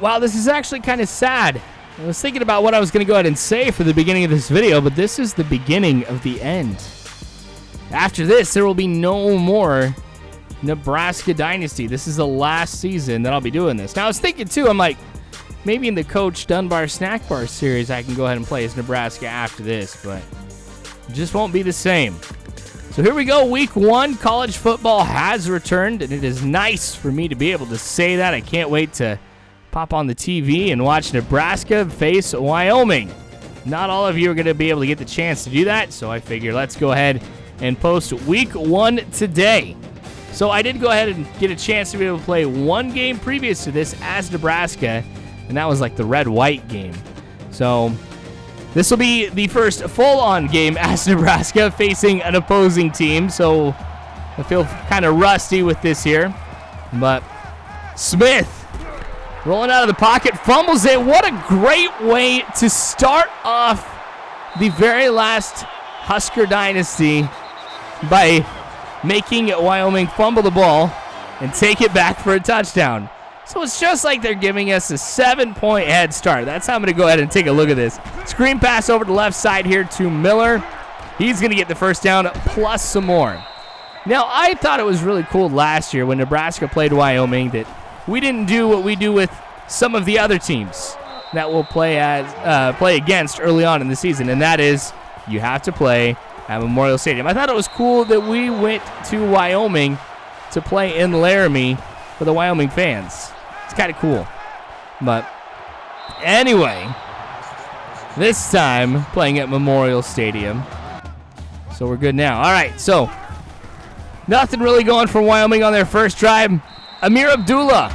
Wow, this is actually kind of sad. I was thinking about what I was going to go ahead and say for the beginning of this video, but this is the beginning of the end. After this, there will be no more Nebraska Dynasty. This is the last season that I'll be doing this. Now, I was thinking, too, I'm like, maybe in the Coach Dunbar Snack Bar series, I can go ahead and play as Nebraska after this, but it just won't be the same. So here we go, week 1. College football has returned, and it is nice for me to be able to say that. I can't wait to pop on the TV and watch Nebraska face Wyoming. Not all of you are going to be able to get the chance to do that, so I figure let's go ahead and post week 1 today. So I did go ahead and get a chance to be able to play one game previous to this as Nebraska, and that was like the red-white game. So this will be the first full-on game as Nebraska facing an opposing team, so I feel kind of rusty with this here. But Smith rolling out of the pocket, fumbles it. What a great way to start off the very last Husker Dynasty by making Wyoming fumble the ball and take it back for a touchdown. So it's just like they're giving us a 7-point head start. That's how I'm going to go ahead and take a look at this. Screen pass over to the left side here to Miller. He's going to get the first down plus some more. Now, I thought it was really cool last year when Nebraska played Wyoming that we didn't do what we do with some of the other teams that we'll play against early on in the season, and that is you have to play at Memorial Stadium. I thought it was cool that we went to Wyoming to play in Laramie for the Wyoming fans. It's kind of cool. But anyway, this time playing at Memorial Stadium. So we're good now. All right, so nothing really going for Wyoming on their first drive. Amir Abdullah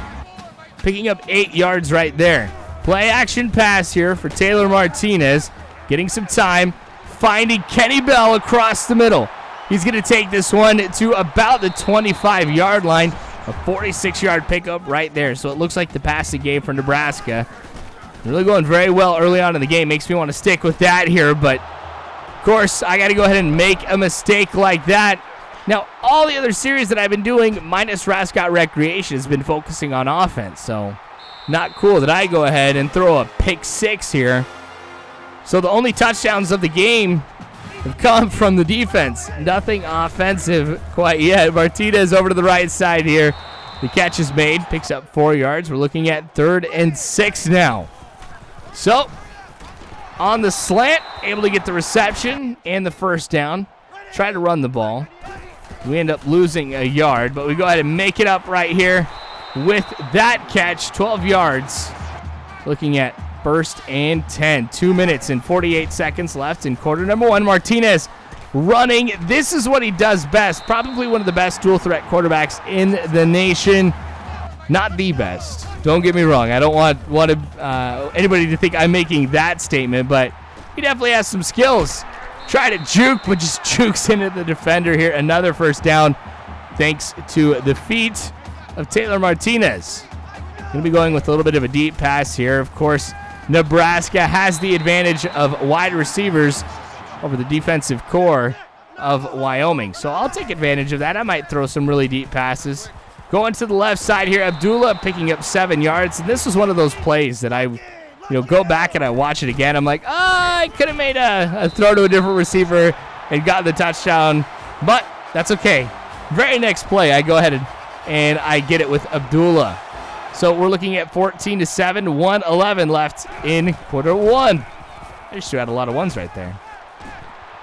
picking up 8 yards right there. Play action pass here for Taylor Martinez. Getting some time. Finding Kenny Bell across the middle. He's going to take this one to about the 25-yard line. A 46-yard pickup right there. So it looks like the pass he gave for Nebraska. Really going very well early on in the game. Makes me want to stick with that here. But, of course, I got to go ahead and make a mistake like that. Now, all the other series that I've been doing, minus Rascot Recreation, has been focusing on offense. So, not cool that I go ahead and throw a pick 6 here. So, the only touchdowns of the game have come from the defense. Nothing offensive quite yet. Martinez over to the right side here. The catch is made. Picks up 4 yards. We're looking at 3rd and 6 now. So, on the slant, able to get the reception and the first down. Try to run the ball. We end up losing a yard, but we go ahead and make it up right here with that catch, 12 yards. Looking at 1st and 10. 2 minutes and 48 seconds left in quarter number 1. Martinez running. This is what he does best. Probably one of the best dual threat quarterbacks in the nation. Not the best. Don't get me wrong. I don't want anybody to think I'm making that statement, but he definitely has some skills. Try to juke, but just jukes into the defender here. Another first down thanks to the feet of Taylor Martinez. Going to be going with a little bit of a deep pass here. Of course, Nebraska has the advantage of wide receivers over the defensive core of Wyoming. So I'll take advantage of that. I might throw some really deep passes. Going to the left side here, Abdullah picking up 7 yards. And this was one of those plays that I go back and I watch it again. I'm like, I could have made a throw to a different receiver and got the touchdown, but that's okay. Very next play, I go ahead and I get it with Abdullah. So we're looking at 14-7, 1:11 left in quarter 1. I just threw out a lot of ones right there.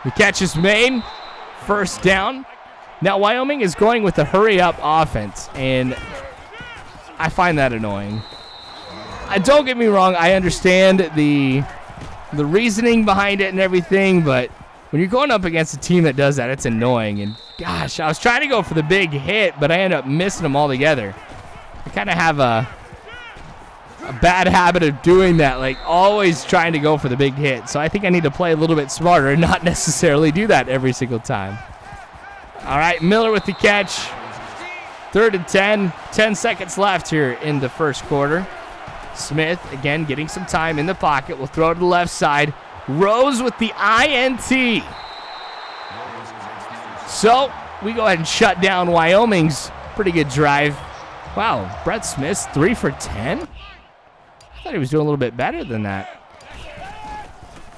The catch is made. First down. Now Wyoming is going with a hurry-up offense, and I find that annoying. Don't get me wrong, I understand the reasoning behind it and everything, but when you're going up against a team that does that, it's annoying. And gosh, I was trying to go for the big hit, but I end up missing them altogether. I kind of have a bad habit of doing that, like always trying to go for the big hit. So I think I need to play a little bit smarter and not necessarily do that every single time. All right, Miller with the catch. 3rd and 10. 10 seconds left here in the first quarter. Smith, again, getting some time in the pocket. We'll throw to the left side. Rose with the INT. So we go ahead and shut down Wyoming's pretty good drive. Wow, Brett Smith's 3 for 10? thought he was doing a little bit better than that.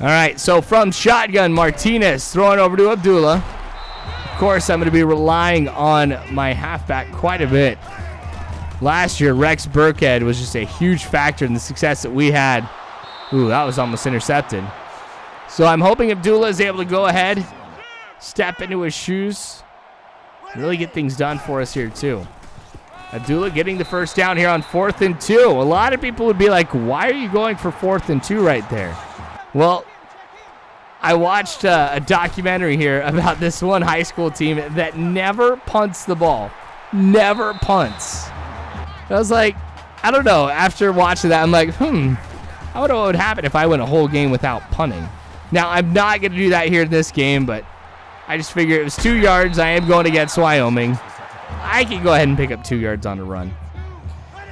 All right, so from shotgun, Martinez throwing over to Abdullah. Of course, I'm going to be relying on my halfback quite a bit. Last year, Rex Burkhead was just a huge factor in the success that we had. Ooh, that was almost intercepted. So I'm hoping Abdullah is able to go ahead, step into his shoes, really get things done for us here too. Abdullah getting the first down here on 4th and 2. A lot of people would be like, why are you going for 4th and 2 right there? Well, I watched a documentary here about this one high school team that never punts the ball. Never punts. I was like, I don't know. After watching that, I'm like, I wonder what would happen if I went a whole game without punting. Now, I'm not going to do that here in this game, but I just figured it was 2 yards. I am going against Wyoming. I can go ahead and pick up 2 yards on a run.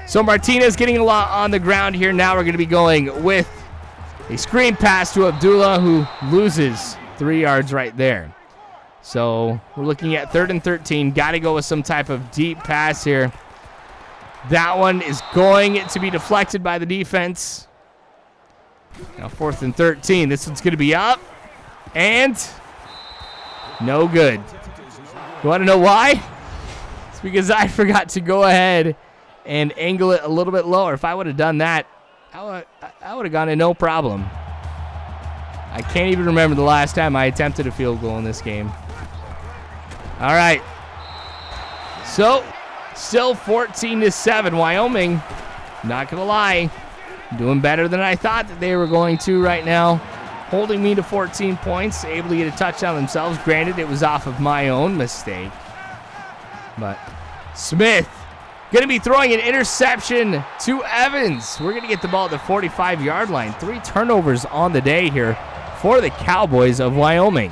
So Martinez getting a lot on the ground here. Now we're going to be going with a screen pass to Abdullah, who loses 3 yards right there. So we're looking at 3rd and 13. Got to go with some type of deep pass here. That one is going to be deflected by the defense. Now 4th and 13. This one's going to be up. And no good. You want to know why? It's because I forgot to go ahead and angle it a little bit lower. If I would have done that, I would have gone in no problem. I can't even remember the last time I attempted a field goal in this game. All right. So, still 14-7. Wyoming, not going to lie, doing better than I thought that they were going to right now. Holding me to 14 points, able to get a touchdown themselves. Granted, it was off of my own mistake. But Smith going to be throwing an interception to Evans. We're going to get the ball at the 45-yard line. 3 turnovers on the day here for the Cowboys of Wyoming.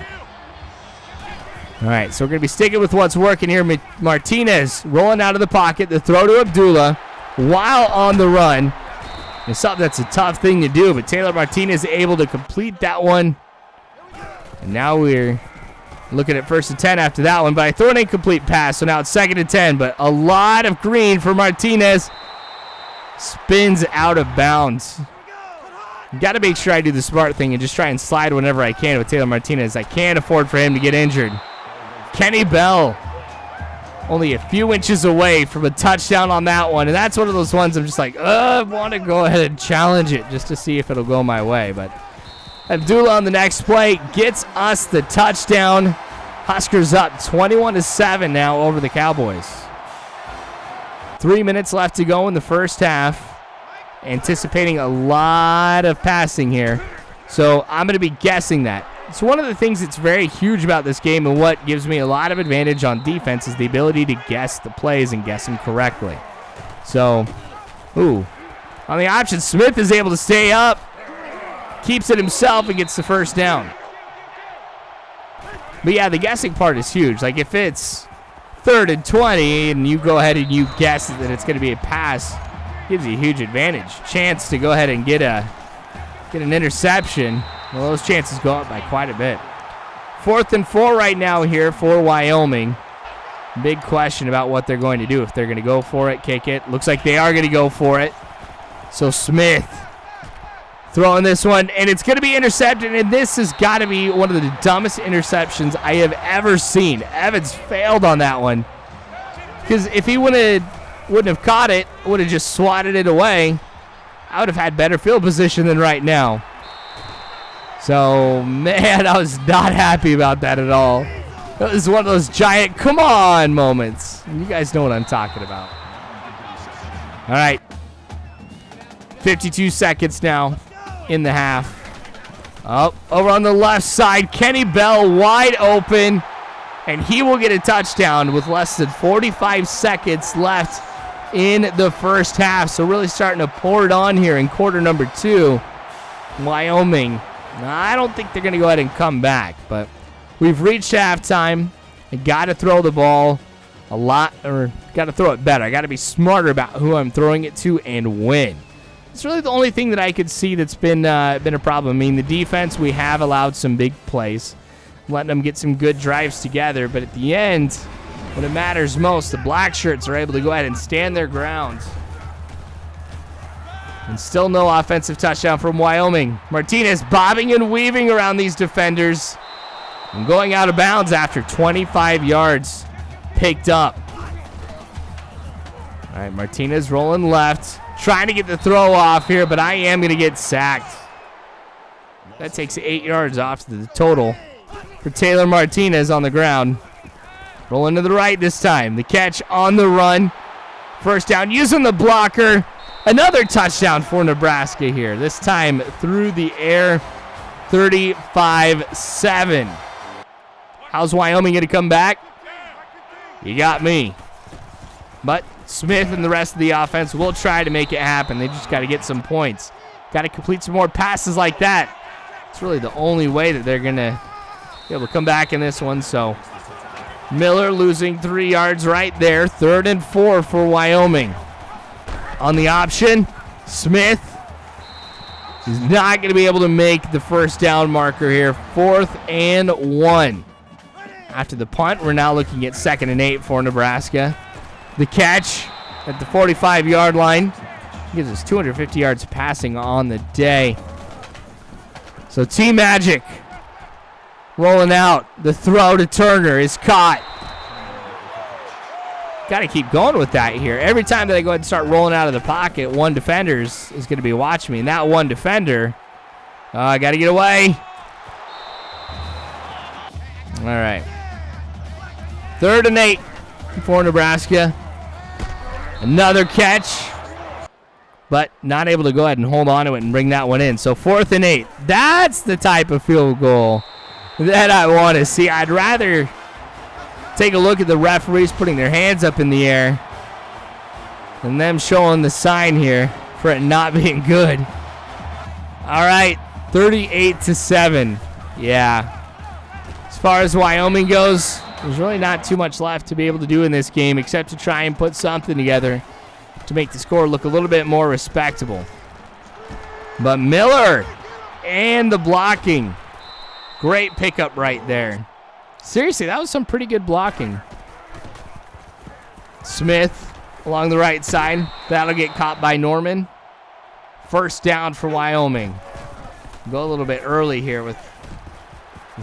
All right, so we're going to be sticking with what's working here. Martinez rolling out of the pocket. The throw to Abdullah while on the run. It's something that's a tough thing to do, but Taylor Martinez able to complete that one. And now we're looking at 1st and 10 after that one, but I throw an incomplete pass, so now it's 2nd and 10, but a lot of green for Martinez. Spins out of bounds. Got to make sure I do the smart thing and just try and slide whenever I can with Taylor Martinez. I can't afford for him to get injured. Kenny Bell, only a few inches away from a touchdown on that one, and that's one of those ones I'm just like, I want to go ahead and challenge it just to see if it'll go my way, but Abdullah on the next play gets us the touchdown. Huskers up 21-7 now over the Cowboys. 3 minutes left to go in the first half. Anticipating a lot of passing here. So I'm going to be guessing that. It's one of the things that's very huge about this game, and what gives me a lot of advantage on defense is the ability to guess the plays and guess them correctly. So, on the option, Smith is able to stay up. Keeps it himself and gets the first down. But yeah, the guessing part is huge. Like if it's 3rd and 20 and you go ahead and you guess that it's going to be a pass, gives you a huge advantage. Chance to go ahead and get an interception. Well, those chances go up by quite a bit. 4th and 4 right now here for Wyoming. Big question about what they're going to do. If they're going to go for it, kick it. Looks like they are going to go for it. So Smith throwing this one, and it's going to be intercepted, and this has got to be one of the dumbest interceptions I have ever seen. Evans failed on that one, because if he wouldn't have caught it, would have just swatted it away, I would have had better field position than right now. So, man, I was not happy about that at all. That was one of those giant come on moments. You guys know what I'm talking about. All right. 52 seconds now in the half. Oh, over on the left side, Kenny Bell wide open, and he will get a touchdown with less than 45 seconds left in the first half. So really starting to pour it on here in quarter number 2. Wyoming, I don't think they're going to go ahead and come back, but we've reached halftime. I got to throw the ball a lot, or got to throw it better. I got to be smarter about who I'm throwing it to and when. It's really the only thing that I could see that's been a problem. I mean, the defense, we have allowed some big plays, letting them get some good drives together. But at the end, when it matters most, the black shirts are able to go ahead and stand their ground. And still no offensive touchdown from Wyoming. Martinez bobbing and weaving around these defenders and going out of bounds after 25 yards picked up. All right, Martinez rolling left, trying to get the throw off here, but I am going to get sacked. That takes 8 yards off the total for Taylor Martinez on the ground. Rolling to the right this time. The catch on the run. First down using the blocker. Another touchdown for Nebraska here. This time through the air. 35-7. How's Wyoming going to come back? You got me. But Smith and the rest of the offense will try to make it happen. They just got to get some points. Got to complete some more passes like that. It's really the only way that they're going to be able to come back in this one. So Miller losing 3 yards right there. 3rd and 4 for Wyoming. On the option, Smith is not going to be able to make the first down marker here. 4th and 1. After the punt, we're now looking at 2nd and 8 for Nebraska. The catch at the 45-yard line gives us 250 yards passing on the day. So Team Magic rolling out. The throw to Turner is caught. Got to keep going with that here. Every time that I go ahead and start rolling out of the pocket, one defender is going to be watching me. And that one defender, I got to get away. All right. 3rd and 8 for Nebraska. Another catch, but not able to go ahead and hold on to it and bring that one in. So 4th and 8. That's the type of field goal that I want to see. I'd rather take a look at the referees putting their hands up in the air and them showing the sign here for it not being good. All right, 38-7. Yeah. As far as Wyoming goes, there's really not too much left to be able to do in this game except to try and put something together to make the score look a little bit more respectable. But Miller and the blocking. Great pickup right there. Seriously, that was some pretty good blocking. Smith along the right side. That'll get caught by Norman. First down for Wyoming. Go a little bit early here with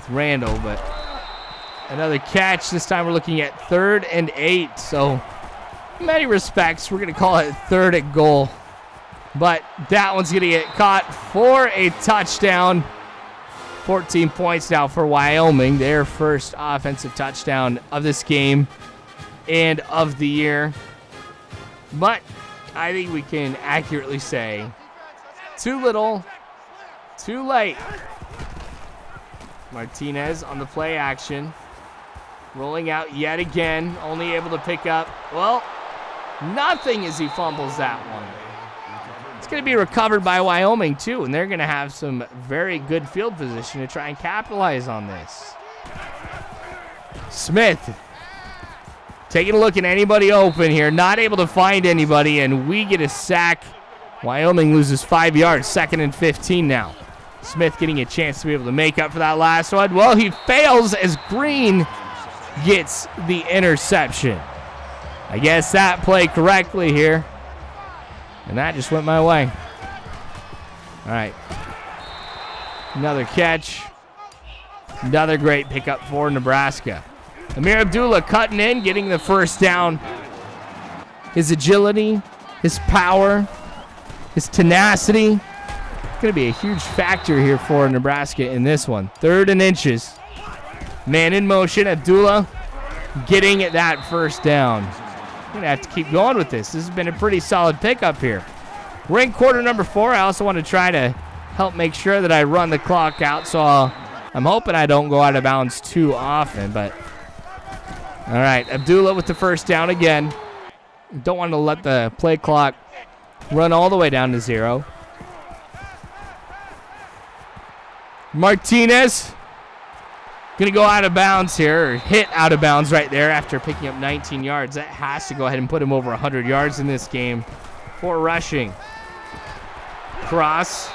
Randall, but another catch. This time we're looking at 3rd and 8. So in many respects, we're going to call it 3rd and goal. But that one's going to get caught for a touchdown. 14 points now for Wyoming. Their first offensive touchdown of this game and of the year. But I think we can accurately say too little, too late. Martinez on the play action. Rolling out yet again. Only able to pick up, well, nothing as he fumbles that one. It's going to be recovered by Wyoming, too, and they're going to have some very good field position to try and capitalize on this. Smith taking a look at anybody open here. Not able to find anybody, and we get a sack. Wyoming loses 5 yards. 2nd and 15 now. Smith getting a chance to be able to make up for that last one. Well, he fails as Green gets the interception. I guess that played correctly here. And that just went my way. All right. Another catch. Another great pickup for Nebraska. Amir Abdullah cutting in, getting the first down. His agility, his power, his tenacity. Going to be a huge factor here for Nebraska in this one. 3rd and inches. Man in motion. Abdullah getting that first down. We're going to have to keep going with this. This has been a pretty solid pickup here. We're in quarter number 4. I also want to try to help make sure that I run the clock out, so I'm hoping I don't go out of bounds too often. But all right, Abdullah with the first down again. Don't want to let the play clock run all the way down to 0. Martinez going to go out of bounds here, or hit out of bounds right there after picking up 19 yards. That has to go ahead and put him over 100 yards in this game for rushing. Cross.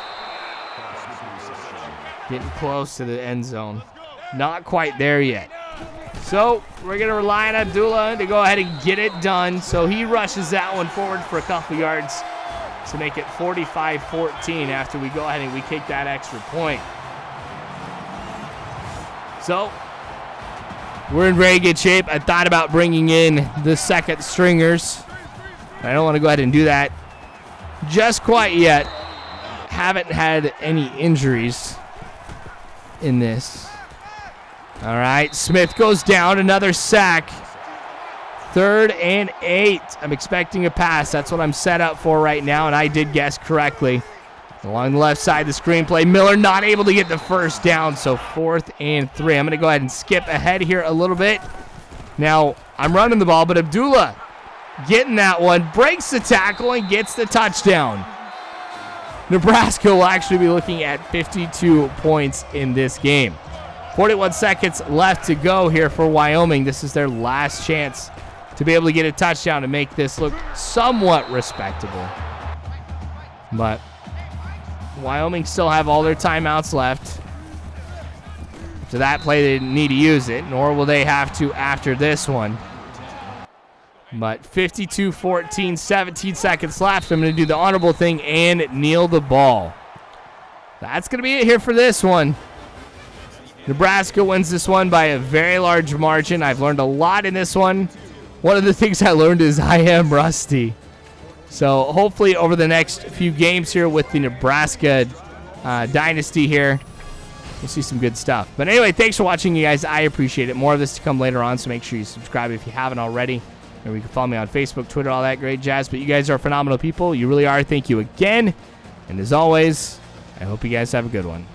Getting close to the end zone. Not quite there yet. So we're going to rely on Abdullah to go ahead and get it done. So he rushes that one forward for a couple yards. to make it 45-14 after we go ahead and we kick that extra point. So we're in very good shape. I thought about bringing in the second stringers. I don't want to go ahead and do that just quite yet. Haven't had any injuries in this. All right, Smith goes down, another sack. 3rd and 8. I'm expecting a pass. That's what I'm set up for right now, and I did guess correctly. Along the left side of the screenplay, Miller not able to get the first down, so 4th and 3. I'm going to go ahead and skip ahead here a little bit. Now, I'm running the ball, but Abdullah getting that one, breaks the tackle, and gets the touchdown. Nebraska will actually be looking at 52 points in this game. 41 seconds left to go here for Wyoming. This is their last chance to be able to get a touchdown to make this look somewhat respectable. But Wyoming still have all their timeouts left. After that play, they didn't need to use it, nor will they have to after this one. But 52-14, 17 seconds left. I'm going to do the honorable thing and kneel the ball. That's going to be it here for this one. Nebraska wins this one by a very large margin. I've learned a lot in this one. One of the things I learned is I am rusty. So hopefully over the next few games here with the Nebraska Dynasty here, we'll see some good stuff. But anyway, thanks for watching, you guys. I appreciate it. More of this to come later on, so make sure you subscribe if you haven't already. And you can follow me on Facebook, Twitter, all that great jazz. But you guys are phenomenal people. You really are. Thank you again. And as always, I hope you guys have a good one.